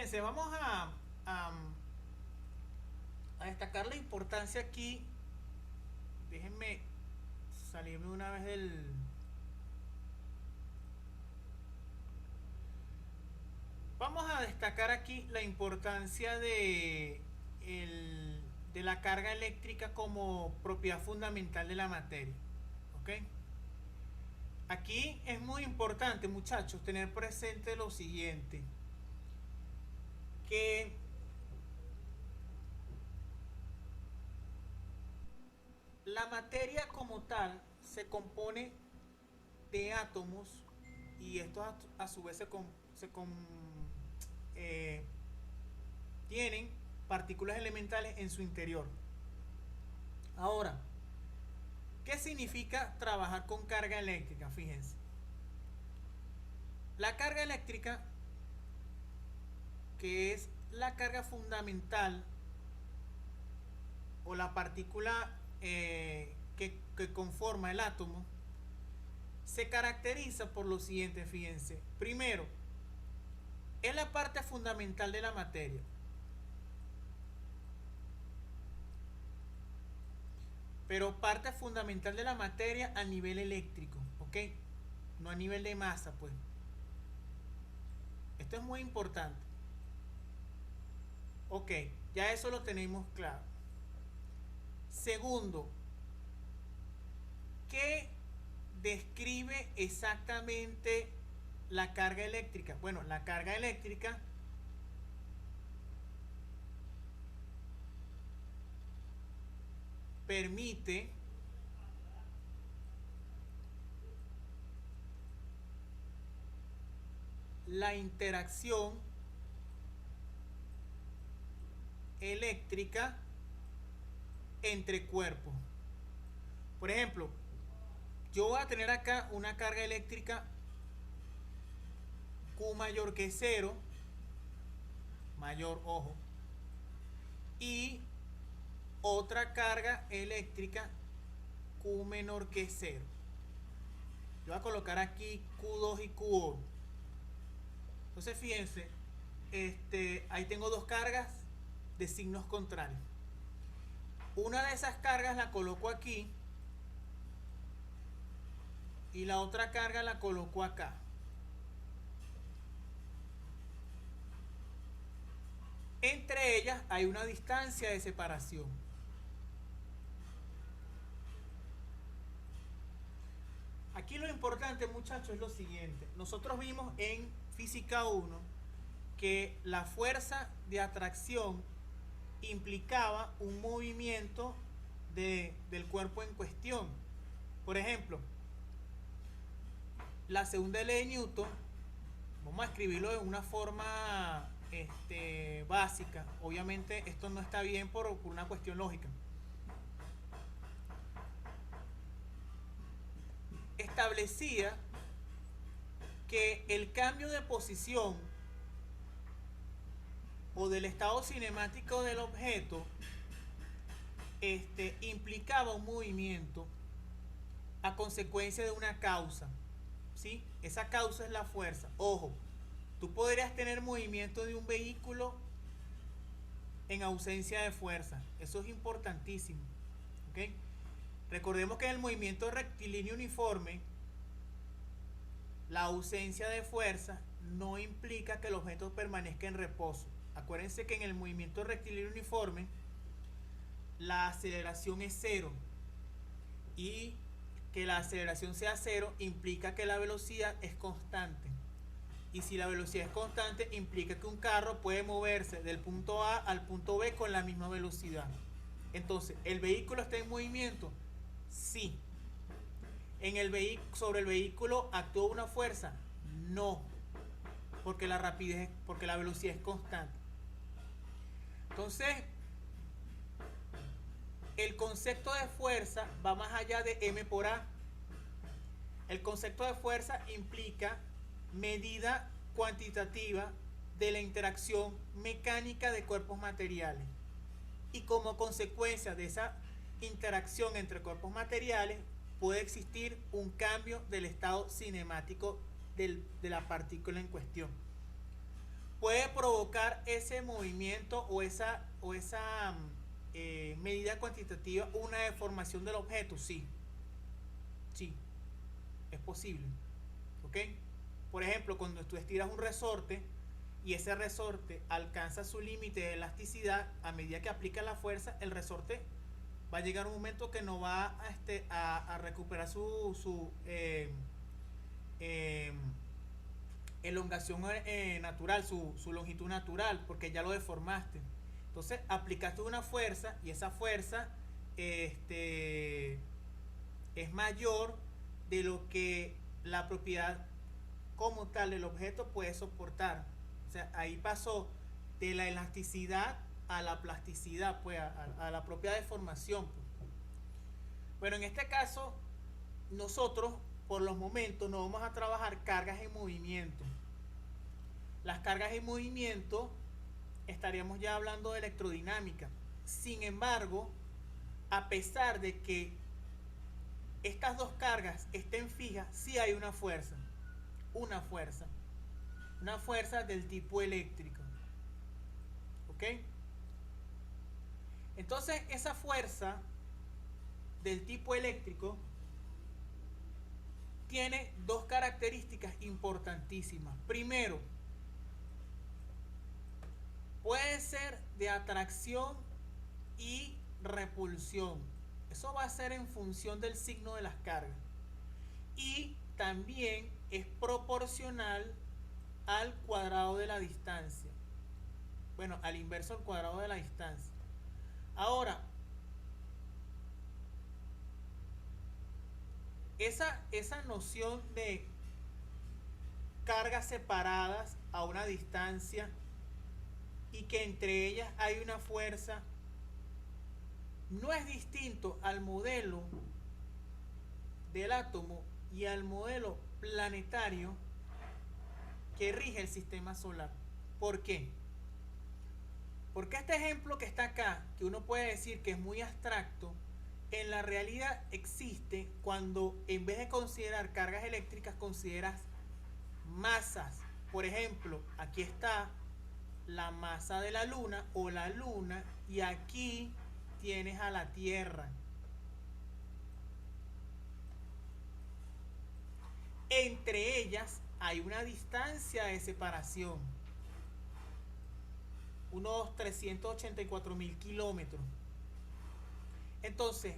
Fíjense, vamos a, a destacar la importancia aquí. Déjenme salirme una vez del... Vamos a destacar aquí la importancia de la carga eléctrica como propiedad fundamental de la materia. ¿Ok? Aquí es muy importante, muchachos, tener presente lo siguiente, que la materia como tal se compone de átomos y estos a su vez eh, tienen partículas elementales en su interior. Ahora, ¿qué significa trabajar con carga eléctrica? Fíjense. La carga eléctrica, que es la carga fundamental o la partícula que conforma el átomo, se caracteriza por lo siguiente, fíjense. Primero, es la parte fundamental de la materia. Pero parte fundamental de la materia a nivel eléctrico, ¿ok? No a nivel de masa, pues. Esto es muy importante. Ok, ya eso lo tenemos claro. Segundo, ¿qué describe exactamente la carga eléctrica? Bueno, la carga eléctrica permite la interacción eléctrica entre cuerpos. Por ejemplo, yo voy a tener acá una carga eléctrica Q mayor que 0, mayor, ojo, y otra carga eléctrica Q menor que 0. Yo voy a colocar aquí Q2 y Q1. Entonces fíjense, ahí tengo dos cargas de signos contrarios. Una de esas cargas la coloco aquí y la otra carga la coloco acá. Entre ellas hay una distancia de separación. Aquí lo importante, muchachos, es lo siguiente. Nosotros vimos en Física 1 que la fuerza de atracción implicaba un movimiento del cuerpo en cuestión. Por ejemplo, la segunda ley de Newton, vamos a escribirlo de una forma básica. Obviamente esto no está bien por una cuestión lógica. Establecía que el cambio de posición o del estado cinemático del objeto implicaba un movimiento a consecuencia de una causa, ¿sí? Esa causa es la fuerza. Ojo, tú podrías tener movimiento de un vehículo en ausencia de fuerza. Eso es importantísimo, ¿ok? Recordemos que en el movimiento rectilíneo uniforme, la ausencia de fuerza no implica que el objeto permanezca en reposo. Acuérdense que en el movimiento rectilíneo uniforme, la aceleración es cero. Y que la aceleración sea cero implica que la velocidad es constante. Y si la velocidad es constante, implica que un carro puede moverse del punto A al punto B con la misma velocidad. Entonces, ¿el vehículo está en movimiento? Sí. ¿Sobre el vehículo actúa una fuerza? No. Porque la velocidad es constante. Entonces, el concepto de fuerza va más allá de M por A. El concepto de fuerza implica medida cuantitativa de la interacción mecánica de cuerpos materiales. Y como consecuencia de esa interacción entre cuerpos materiales, puede existir un cambio del estado cinemático de la partícula en cuestión. puede provocar ese movimiento o esa medida cuantitativa una deformación del objeto? Sí, sí, es posible. ¿Ok? Por ejemplo, cuando tú estiras un resorte y ese resorte alcanza su límite de elasticidad, a medida que aplica la fuerza, el resorte va a llegar un momento que no va a recuperar su eh, elongación natural, su longitud natural, porque ya lo deformaste. Entonces aplicaste una fuerza y esa fuerza este, es mayor de lo que la propiedad como tal del objeto puede soportar. O sea, ahí pasó de la elasticidad a la plasticidad, pues a la propia deformación. Pues. Bueno, en este caso, nosotros por los momentos no vamos a trabajar cargas en movimiento. Las cargas en movimiento estaríamos ya hablando de electrodinámica. Sin embargo, a pesar de que estas dos cargas estén fijas, sí hay una fuerza. Una fuerza. Una fuerza del tipo eléctrico. ¿Ok? Entonces, esa fuerza del tipo eléctrico tiene dos características importantísimas. Primero, puede ser de atracción y repulsión. Eso va a ser en función del signo de las cargas. Y también es proporcional al cuadrado de la distancia. Bueno, al inverso del cuadrado de la distancia. Ahora, esa noción de cargas separadas a una distancia y que entre ellas hay una fuerza, no es distinto al modelo del átomo y al modelo planetario que rige el sistema solar. ¿Por qué? Porque este ejemplo que está acá, que uno puede decir que es muy abstracto, en la realidad existe cuando en vez de considerar cargas eléctricas consideras masas. Por ejemplo, aquí está la masa de la luna o la luna y aquí tienes a la Tierra. Entre ellas hay una distancia de separación, unos 384.000 kilómetros. Entonces,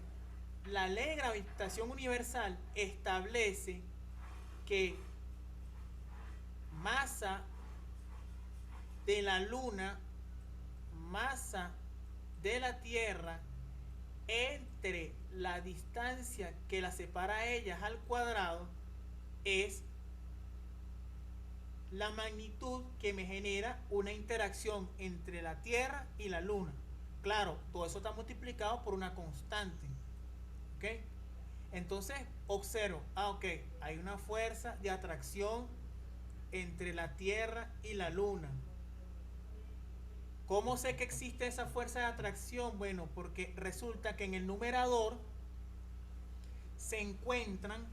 la ley de gravitación universal establece que masa de la luna, masa de la Tierra, entre la distancia que la separa a ellas al cuadrado, es la magnitud que me genera una interacción entre la Tierra y la Luna. Claro, todo eso está multiplicado por una constante. ¿Ok? Entonces, observo, ok, hay una fuerza de atracción entre la Tierra y la Luna. ¿Cómo sé que existe esa fuerza de atracción? Bueno, porque resulta que en el numerador se encuentran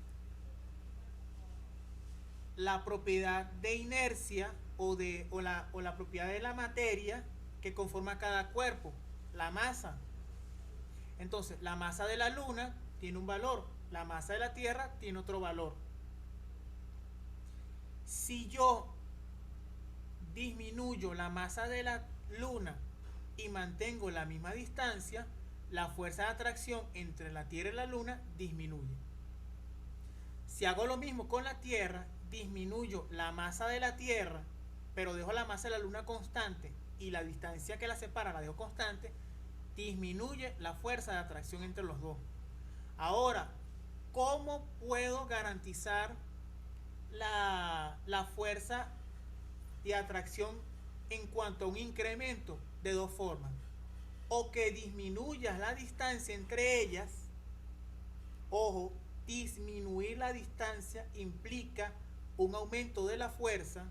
la propiedad de inercia o la propiedad de la materia que conforma cada cuerpo, la masa. Entonces, la masa de la Luna tiene un valor, la masa de la Tierra tiene otro valor. Si yo disminuyo la masa de la Luna y mantengo la misma distancia, la fuerza de atracción entre la Tierra y la Luna disminuye. Si hago lo mismo con la Tierra, disminuyo la masa de la Tierra, pero dejo la masa de la Luna constante y la distancia que la separa la dejo constante, disminuye la fuerza de atracción entre los dos. Ahora, ¿cómo puedo garantizar la fuerza de atracción en cuanto a un incremento? De dos formas. O que disminuyas la distancia entre ellas. Ojo, disminuir la distancia implica un aumento de la fuerza,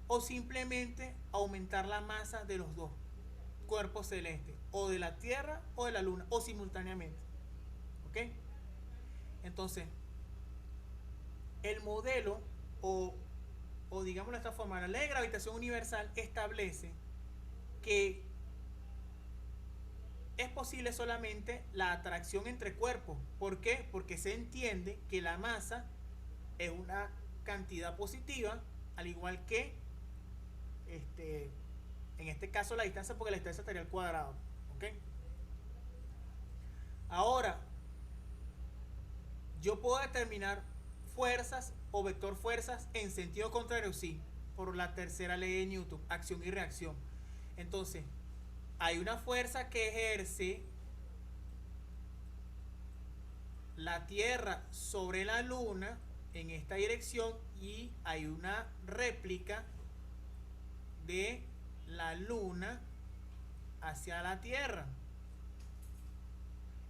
o simplemente aumentar la masa de los dos cuerpos celestes, o de la Tierra o de la Luna, o simultáneamente. ¿Ok? Entonces, el modelo o o digámoslo de esta forma, la ley de gravitación universal establece que es posible solamente la atracción entre cuerpos. ¿Por qué? Porque se entiende que la masa es una cantidad positiva, al igual que en este caso la distancia, porque la distancia estaría al cuadrado. ¿Ok? Ahora, yo puedo determinar fuerzas o vector fuerzas en sentido contrario, sí, por la tercera ley de Newton, acción y reacción. Entonces, hay una fuerza que ejerce la Tierra sobre la Luna en esta dirección y hay una réplica de la Luna hacia la Tierra.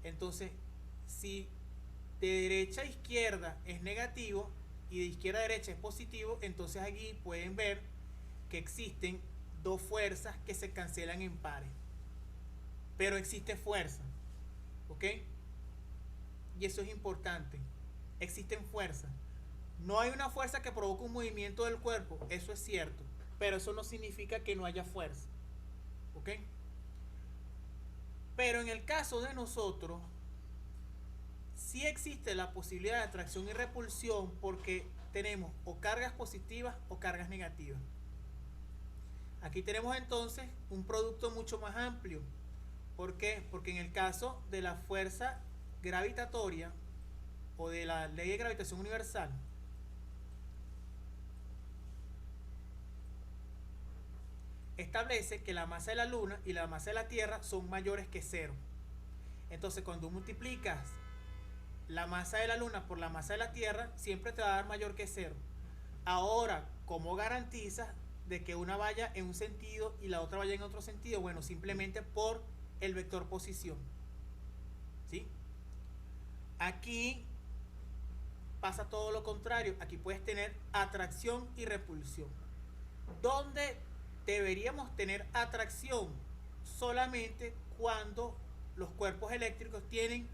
Entonces, si de derecha a izquierda es negativo y de izquierda a derecha es positivo, entonces aquí pueden ver que existen dos fuerzas que se cancelan en pares. Pero existe fuerza, ¿ok? Y eso es importante. Existen fuerzas. No hay una fuerza que provoque un movimiento del cuerpo, eso es cierto, pero eso no significa que no haya fuerza, ¿ok? Pero en el caso de nosotros, sí existe la posibilidad de atracción y repulsión porque tenemos o cargas positivas o cargas negativas. Aquí tenemos entonces un producto mucho más amplio. ¿Por qué? Porque en el caso de la fuerza gravitatoria o de la ley de gravitación universal, establece que la masa de la Luna y la masa de la Tierra son mayores que cero. Entonces, cuando multiplicas la masa de la Luna por la masa de la Tierra, siempre te va a dar mayor que cero. Ahora, ¿cómo garantizas de que una vaya en un sentido y la otra vaya en otro sentido? Bueno, simplemente por el vector posición. ¿Sí? Aquí pasa todo lo contrario. Aquí puedes tener atracción y repulsión. ¿Dónde deberíamos tener atracción? Solamente cuando los cuerpos eléctricos tienen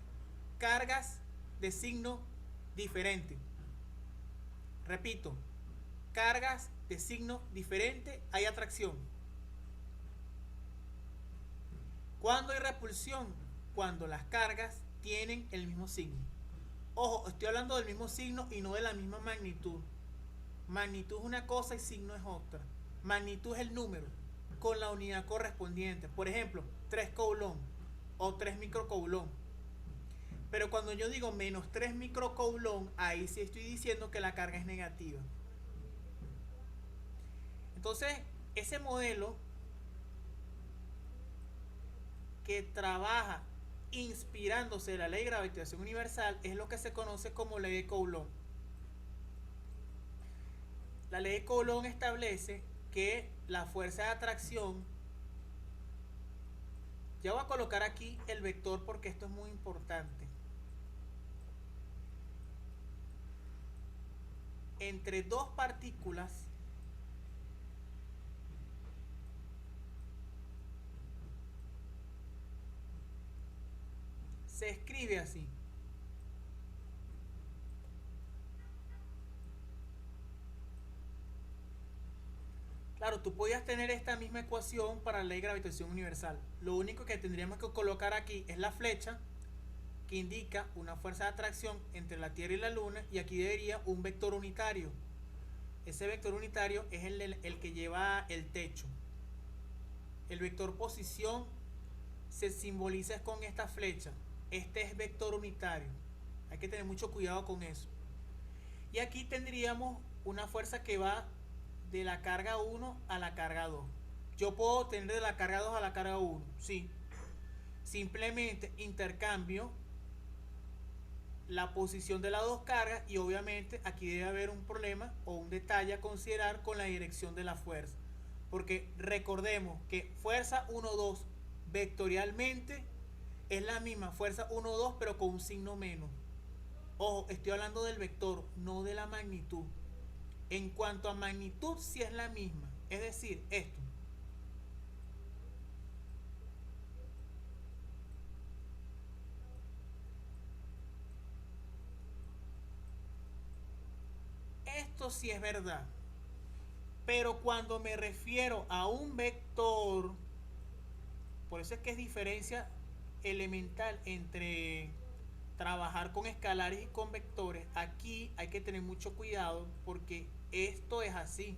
cargas de signo diferente. Repito, cargas de signo diferente hay atracción. ¿Cuándo hay repulsión? Cuando las cargas tienen el mismo signo. Ojo, estoy hablando del mismo signo y no de la misma magnitud. Magnitud es una cosa y signo es otra. Magnitud es el número con la unidad correspondiente. Por ejemplo, 3 coulomb o 3 microcoulomb. Pero cuando yo digo menos 3 microcoulomb, ahí sí estoy diciendo que la carga es negativa. Entonces, ese modelo que trabaja inspirándose de la ley de gravitación universal es lo que se conoce como ley de Coulomb. La ley de Coulomb establece que la fuerza de atracción, ya voy a colocar aquí el vector porque esto es muy importante, entre dos partículas se escribe así. Claro, tú podías tener esta misma ecuación para la ley de gravitación universal. Lo único que tendríamos que colocar aquí es la flecha que indica una fuerza de atracción entre la Tierra y la Luna, y aquí debería un vector unitario. Ese vector unitario es el que lleva el techo. El vector posición se simboliza con esta flecha. Este es vector unitario. Hay que tener mucho cuidado con eso. Y aquí tendríamos una fuerza que va de la carga 1 a la carga 2. Yo puedo tener de la carga 2 a la carga 1, sí. Simplemente intercambio la posición de las dos cargas y obviamente aquí debe haber un problema o un detalle a considerar con la dirección de la fuerza. Porque recordemos que fuerza 1-2 vectorialmente es la misma fuerza 1-2 pero con un signo menos. Ojo, estoy hablando del vector, no de la magnitud. En cuanto a magnitud, sí es la misma. Es decir, esto. Esto sí es verdad. Pero cuando me refiero a un vector, por eso es que es diferencia elemental entre trabajar con escalares y con vectores. Aquí hay que tener mucho cuidado porque esto es así.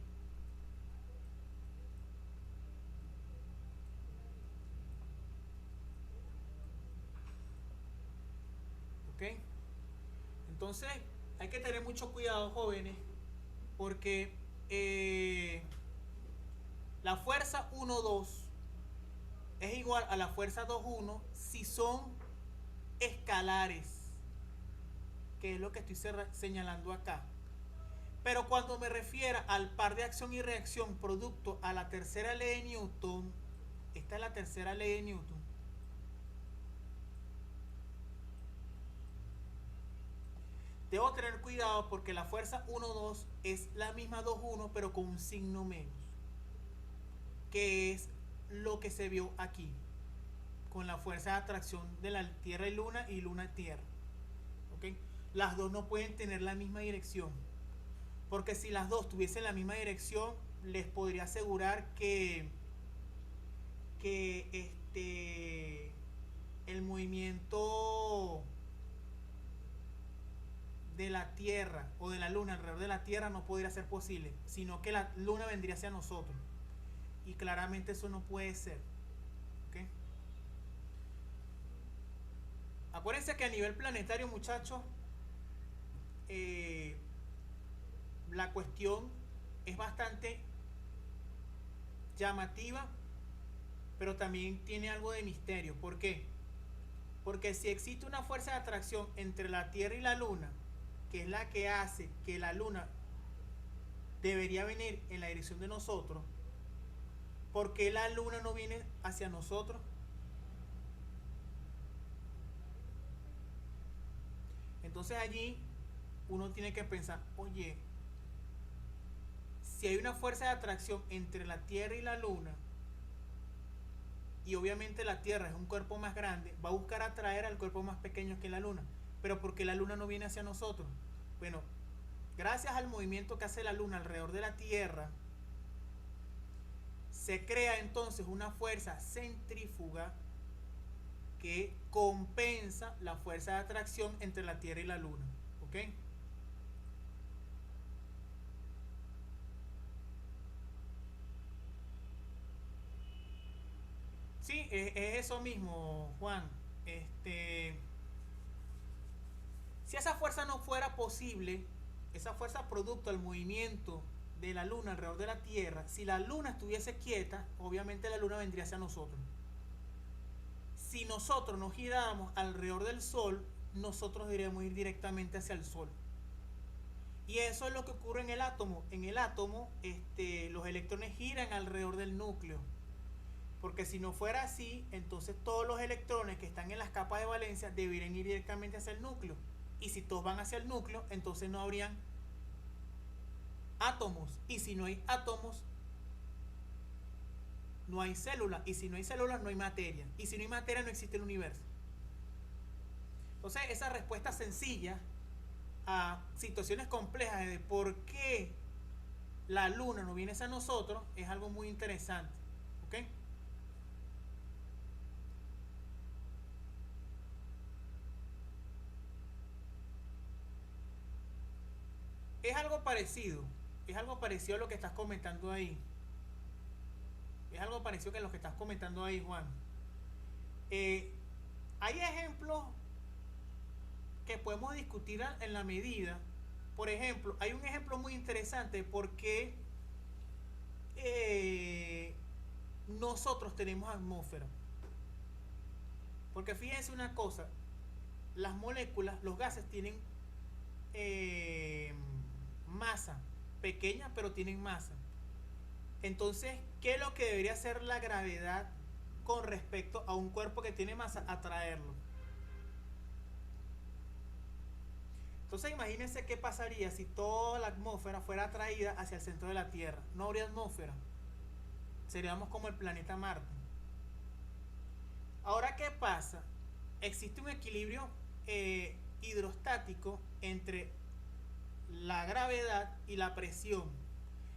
¿Ok? Entonces hay que tener mucho cuidado, jóvenes, porque la fuerza 1,2 es igual a la fuerza 2,1 si son escalares, que es lo que estoy señalando acá. Pero cuando me refiera al par de acción y reacción producto a la tercera ley de Newton, esta es la tercera ley de Newton, debo tener cuidado porque la fuerza 1,2 es la misma 2,1 pero con un signo menos, que es lo que se vio aquí con la fuerza de atracción de la Tierra y Luna y Luna-Tierra. ¿Okay? Las dos no pueden tener la misma dirección, porque si las dos tuviesen la misma dirección, les podría asegurar que el movimiento de la Tierra o de la Luna alrededor de la Tierra no podría ser posible, sino que la Luna vendría hacia nosotros. Y claramente eso no puede ser. ¿Okay? Acuérdense que a nivel planetario, muchachos, la cuestión es bastante llamativa, pero también tiene algo de misterio. ¿Por qué? Porque si existe una fuerza de atracción entre la Tierra y la Luna, que es la que hace que la Luna debería venir en la dirección de nosotros, ¿por qué la Luna no viene hacia nosotros? Entonces allí uno tiene que pensar, oye, si hay una fuerza de atracción entre la Tierra y la Luna, y obviamente la Tierra es un cuerpo más grande, va a buscar atraer al cuerpo más pequeño que la Luna. Pero ¿por qué la Luna no viene hacia nosotros? Bueno, gracias al movimiento que hace la Luna alrededor de la Tierra, se crea entonces una fuerza centrífuga que compensa la fuerza de atracción entre la Tierra y la Luna. ¿Ok? Sí, es eso mismo, Juan. Si esa fuerza no fuera posible, esa fuerza producto del movimiento de la Luna alrededor de la Tierra, si la Luna estuviese quieta, obviamente la Luna vendría hacia nosotros. Si nosotros nos giráramos alrededor del Sol, nosotros deberíamos ir directamente hacia el Sol. Y eso es lo que ocurre en el átomo. En el átomo, los electrones giran alrededor del núcleo. Porque si no fuera así, entonces todos los electrones que están en las capas de valencia deberían ir directamente hacia el núcleo. Y si todos van hacia el núcleo, entonces no habrían átomos. Y si no hay átomos, no hay células. Y si no hay células, no hay materia. Y si no hay materia, no existe el universo. Entonces, esa respuesta sencilla a situaciones complejas de por qué la Luna no viene hacia nosotros es algo muy interesante. ¿Ok? Es algo parecido. Es algo parecido a lo que estás comentando ahí. Es algo parecido a lo que estás comentando ahí, Juan. Eh, Hay ejemplos que podemos discutir en la medida. Por ejemplo, hay un ejemplo muy interesante porque nosotros tenemos atmósfera. Porque fíjense una cosa, las moléculas, los gases tienen masa, pequeña pero tienen masa. Entonces, ¿qué es lo que debería hacer la gravedad con respecto a un cuerpo que tiene masa? Atraerlo. Entonces imagínense qué pasaría si toda la atmósfera fuera atraída hacia el centro de la Tierra. No habría atmósfera. Seríamos como el planeta Marte. Ahora, ¿qué pasa? Existe un equilibrio hidrostático entre la gravedad y la presión.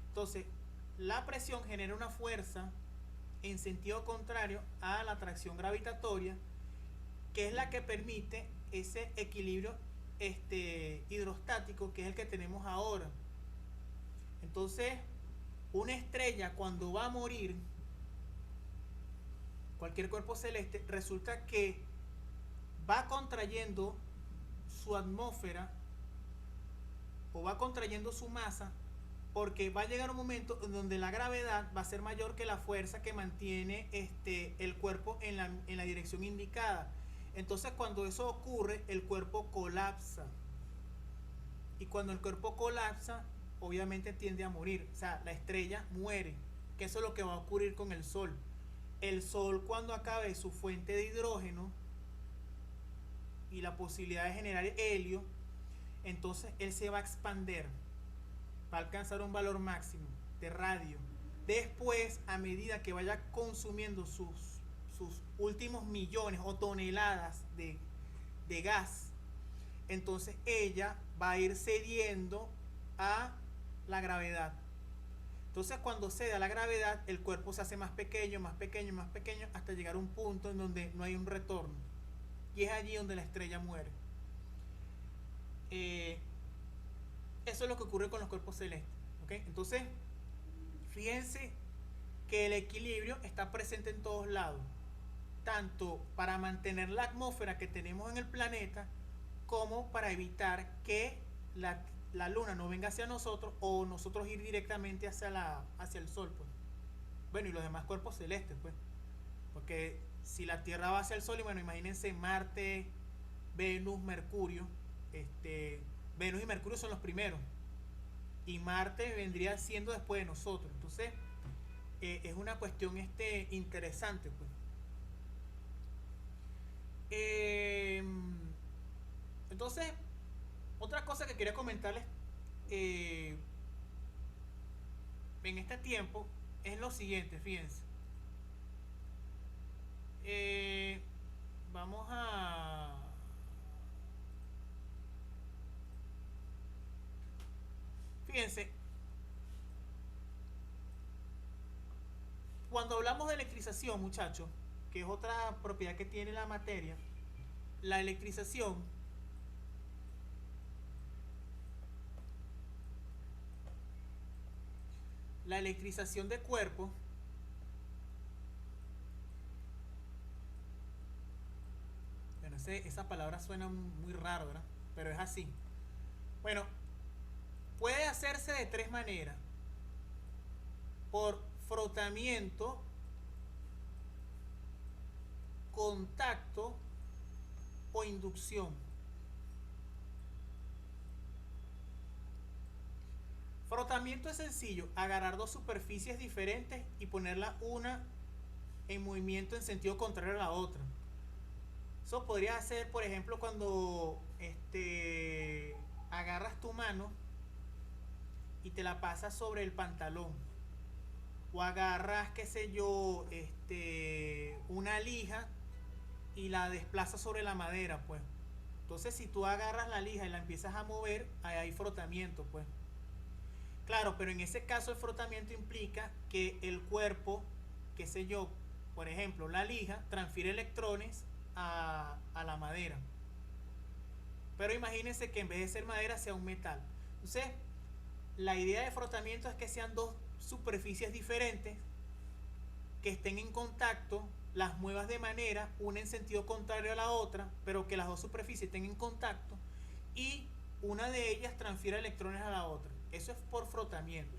Entonces, la presión genera una fuerza en sentido contrario a la atracción gravitatoria, que es la que permite ese equilibrio hidrostático, que es el que tenemos ahora. Entonces, una estrella cuando va a morir, cualquier cuerpo celeste, resulta que va contrayendo su atmósfera o va contrayendo su masa, porque va a llegar un momento en donde la gravedad va a ser mayor que la fuerza que mantiene el cuerpo en la dirección indicada. Entonces, cuando eso ocurre, el cuerpo colapsa. Y cuando el cuerpo colapsa, obviamente tiende a morir. O sea, la estrella muere. Que eso es lo que va a ocurrir con el Sol. El Sol, cuando acabe su fuente de hidrógeno y la posibilidad de generar helio, entonces él se va a expander, va a alcanzar un valor máximo de radio. Después, a medida que vaya consumiendo sus últimos millones o toneladas de gas, entonces ella va a ir cediendo a la gravedad. Entonces, cuando cede a la gravedad, el cuerpo se hace más pequeño, más pequeño, más pequeño, hasta llegar a un punto en donde no hay un retorno. Y es allí donde la estrella muere. Eso es lo que ocurre con los cuerpos celestes. ¿Okay? Entonces, fíjense que el equilibrio está presente en todos lados, tanto para mantener la atmósfera que tenemos en el planeta, como para evitar que la luna no venga hacia nosotros o nosotros ir directamente hacia el sol, pues. Bueno, y los demás cuerpos celestes, pues. Porque si la Tierra va hacia el sol, y bueno, imagínense Marte, Venus, Mercurio. Venus y Mercurio son los primeros. Y Marte vendría siendo después de nosotros. Entonces, es una cuestión interesante, pues. Entonces, otra cosa que quería comentarles en este tiempo es lo siguiente, fíjense. Vamos a... Fíjense, cuando hablamos de electrización, muchachos, que es otra propiedad que tiene la materia, la electrización de cuerpos bueno, esa palabra suena muy raro, ¿verdad? Pero es así. Bueno, puede hacerse de tres maneras: por frotamiento, contacto o inducción. Frotamiento es sencillo: agarrar dos superficies diferentes y ponerla una en movimiento en sentido contrario a la otra. Eso podría ser, por ejemplo, cuando agarras tu mano y te la pasas sobre el pantalón, o agarras, qué sé yo, una lija y la desplazas sobre la madera, pues. Entonces, si tú agarras la lija y la empiezas a mover, ahí hay frotamiento, pues. Claro, pero en ese caso el frotamiento implica que el cuerpo, qué sé yo, por ejemplo, la lija transfiere electrones a la madera. Pero imagínense que en vez de ser madera sea un metal. Entonces, la idea de frotamiento es que sean dos superficies diferentes que estén en contacto, las muevas de manera, una en sentido contrario a la otra, pero que las dos superficies estén en contacto y una de ellas transfiera electrones a la otra. Eso es por frotamiento.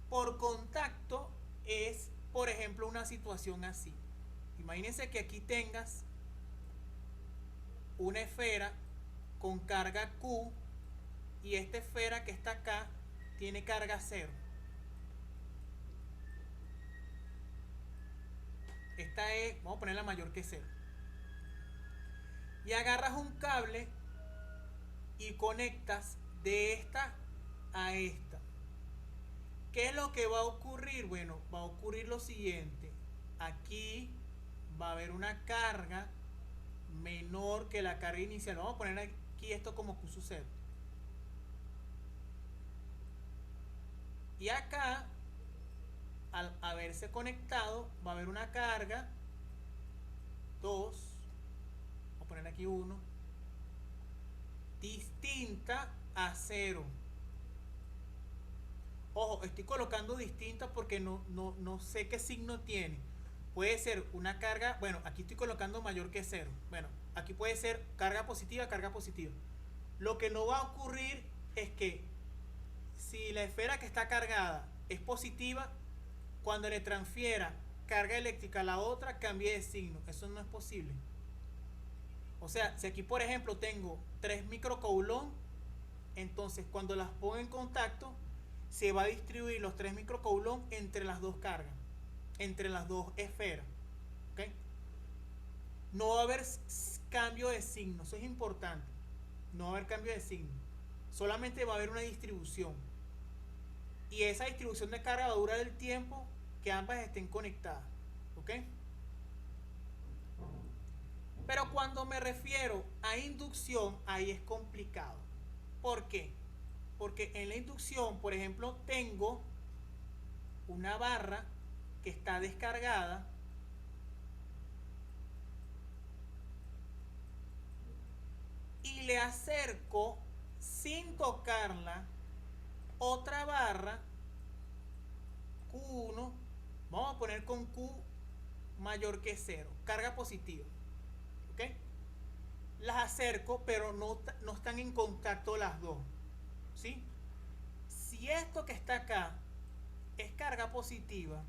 Por contacto es, por ejemplo, una situación así. Imagínense que aquí tengas una esfera con carga Q y esta esfera que está acá tiene carga 0. Esta es, vamos a ponerla mayor que 0. Y agarras un cable y conectas de esta a esta. ¿Qué es lo que va a ocurrir? Bueno, va a ocurrir lo siguiente. Aquí va a haber una carga menor que la carga inicial. Vamos a poner aquí esto como Q sub 0. Y acá, al haberse conectado, va a haber una carga 2, voy a poner aquí 1, distinta a 0. Ojo, estoy colocando distinta porque no sé qué signo tiene. Puede ser una carga, bueno, aquí estoy colocando mayor que 0. Bueno, aquí puede ser carga positiva, carga positiva. Lo que no va a ocurrir es que si la esfera que está cargada es positiva, cuando le transfiera carga eléctrica a la otra, cambie de signo. Eso no es posible. O sea, si aquí por ejemplo tengo 3 microcoulomb, entonces cuando las pongo en contacto, se va a distribuir los 3 microcoulomb entre las dos cargas, entre las dos esferas. ¿Okay? No va a haber cambio de signo, eso es importante. No va a haber cambio de signo. Solamente va a haber una distribución. Y esa distribución de carga va a durar el tiempo que ambas estén conectadas. ¿Ok? Pero cuando me refiero a inducción, ahí es complicado. ¿Por qué? Porque en la inducción, por ejemplo, tengo una barra que está descargada y le acerco sin tocarla otra barra Q1, vamos a poner con Q mayor que 0, carga positiva. ¿Ok? Las acerco, pero no están en contacto las dos. ¿Sí? Si esto que está acá es carga positiva,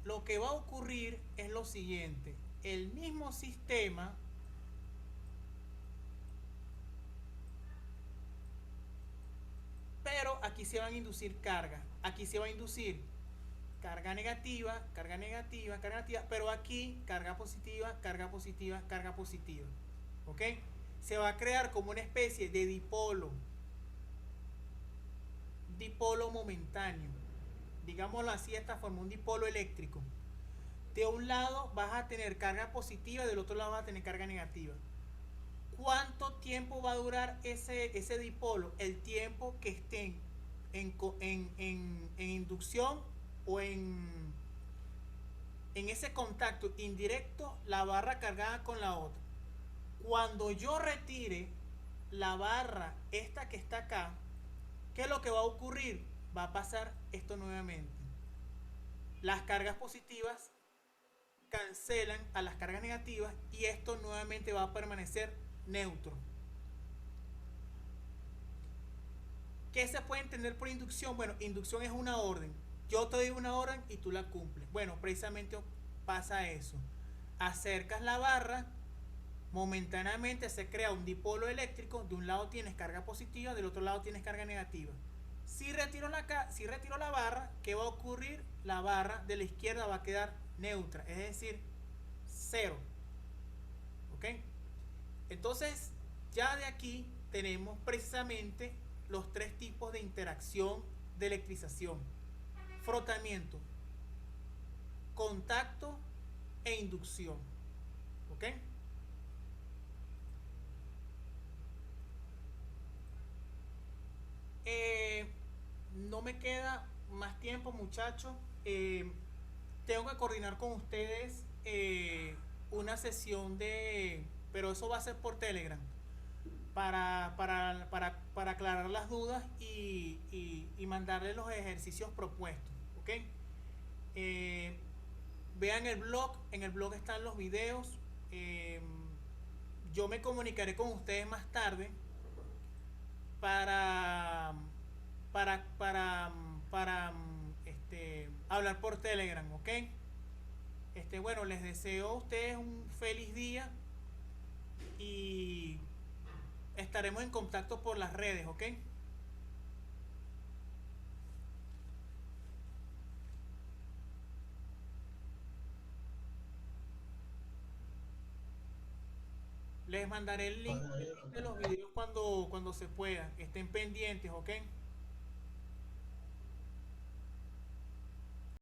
lo que va a ocurrir es lo siguiente. El mismo sistema pero aquí se van a inducir cargas. Aquí se va a inducir carga negativa, carga negativa, carga negativa, pero aquí carga positiva, carga positiva, carga positiva. ¿Ok? Se va a crear como una especie de dipolo momentáneo. Digámoslo así, de esta forma, un dipolo eléctrico. De un lado vas a tener carga positiva, del otro lado vas a tener carga negativa. ¿Cuánto tiempo va a durar ese dipolo? El tiempo que estén en inducción o en ese contacto indirecto la barra cargada con la otra. Cuando yo retire la barra esta que está acá, ¿qué es lo que va a ocurrir? Va a pasar esto nuevamente. Las cargas positivas cancelan a las cargas negativas y esto nuevamente va a permanecer neutro. ¿Qué se puede entender por inducción? Bueno, inducción es una orden. Yo te doy una orden y tú la cumples. Bueno, precisamente pasa eso. Acercas la barra, momentáneamente se crea un dipolo eléctrico. De un lado tienes carga positiva, del otro lado tienes carga negativa. Si retiro la barra, ¿qué va a ocurrir? La barra de la izquierda va a quedar neutra, es decir, cero. ¿Ok? Entonces, ya de aquí tenemos precisamente los tres tipos de interacción de electrización: frotamiento, contacto e inducción. ¿Ok? No me queda más tiempo, muchachos. Tengo que coordinar con ustedes una sesión pero eso va a ser por Telegram, para aclarar las dudas y mandarles los ejercicios propuestos. ¿Ok? Eh, Vean el blog, en el blog están los videos. Eh, yo me comunicaré con ustedes más tarde para hablar por Telegram. ¿Ok? Bueno, les deseo a ustedes un feliz día y estaremos en contacto por las redes. ¿Ok? Les mandaré el link de los videos cuando se pueda. Estén pendientes. ¿Ok?